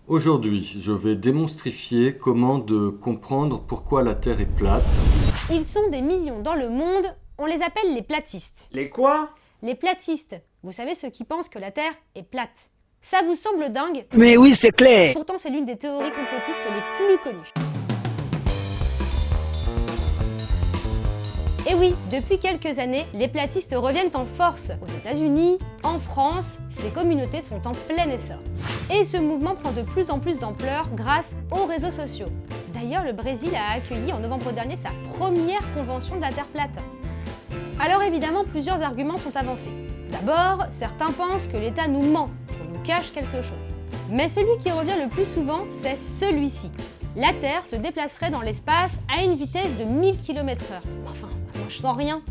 Aujourd'hui, je vais démonstrifier comment de comprendre pourquoi la Terre est plate. Ils sont des millions dans le monde, on les appelle les platistes. Les quoi? Les platistes, vous savez ceux qui pensent que la Terre est plate. Ça vous semble dingue? Mais oui, c'est clair. Pourtant c'est l'une des théories complotistes les plus connues. Et oui, depuis quelques années, les platistes reviennent en force. Aux États-Unis, en France, ces communautés sont en plein essor. Et ce mouvement prend de plus en plus d'ampleur grâce aux réseaux sociaux. D'ailleurs, le Brésil a accueilli en novembre dernier sa première convention de la Terre plate. Alors évidemment, plusieurs arguments sont avancés. D'abord, certains pensent que l'État nous ment, qu'on nous cache quelque chose. Mais celui qui revient le plus souvent, c'est celui-ci. La Terre se déplacerait dans l'espace à une vitesse de 1000 km/h. Enfin, moi je sens rien.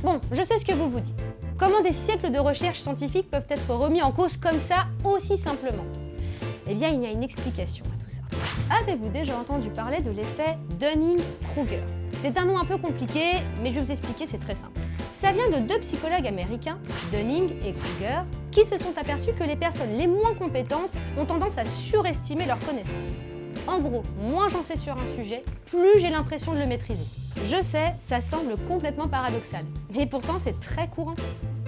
Bon, je sais ce que vous vous dites. Comment des siècles de recherches scientifiques peuvent être remis en cause comme ça, aussi simplement? Eh bien, il y a une explication à tout ça. Avez-vous déjà entendu parler de l'effet Dunning-Kruger? C'est un nom un peu compliqué, mais je vais vous expliquer, c'est très simple. Ça vient de deux psychologues américains, Dunning et Kruger, qui se sont aperçus que les personnes les moins compétentes ont tendance à surestimer leurs connaissances. En gros, moins j'en sais sur un sujet, plus j'ai l'impression de le maîtriser. Je sais, ça semble complètement paradoxal, mais pourtant c'est très courant.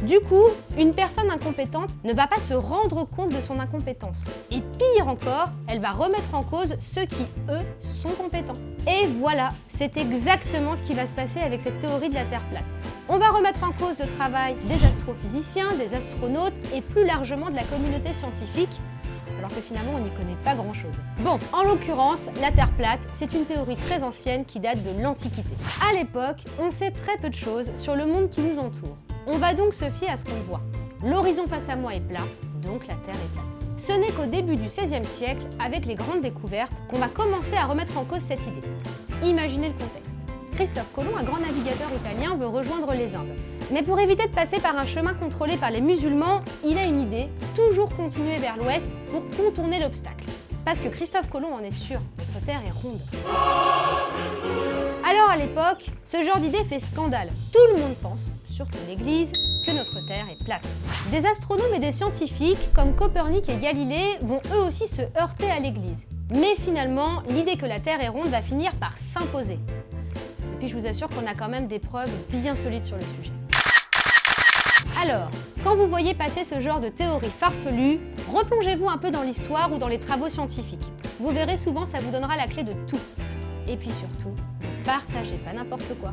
Du coup, une personne incompétente ne va pas se rendre compte de son incompétence. Et pire encore, elle va remettre en cause ceux qui, eux, sont compétents. Et voilà, c'est exactement ce qui va se passer avec cette théorie de la Terre plate. On va remettre en cause le travail des astrophysiciens, des astronautes et plus largement de la communauté scientifique, alors que finalement on n'y connaît pas grand-chose. Bon, en l'occurrence, la Terre plate, c'est une théorie très ancienne qui date de l'Antiquité. À l'époque, on sait très peu de choses sur le monde qui nous entoure. On va donc se fier à ce qu'on voit. L'horizon face à moi est plat, donc la Terre est plate. Ce n'est qu'au début du XVIe siècle, avec les grandes découvertes, qu'on va commencer à remettre en cause cette idée. Imaginez le contexte. Christophe Colomb, un grand navigateur italien, veut rejoindre les Indes. Mais pour éviter de passer par un chemin contrôlé par les musulmans, il a une idée, toujours continuer vers l'ouest pour contourner l'obstacle. Parce que Christophe Colomb en est sûr, notre Terre est ronde. Alors à l'époque, ce genre d'idée fait scandale. Tout le monde pense, surtout l'Église, que notre Terre est plate. Des astronomes et des scientifiques, comme Copernic et Galilée, vont eux aussi se heurter à l'Église. Mais finalement, l'idée que la Terre est ronde va finir par s'imposer. Et puis je vous assure qu'on a quand même des preuves bien solides sur le sujet. Alors, quand vous voyez passer ce genre de théorie farfelue, replongez-vous un peu dans l'histoire ou dans les travaux scientifiques. Vous verrez souvent, ça vous donnera la clé de tout. Et puis surtout, ne partagez pas n'importe quoi.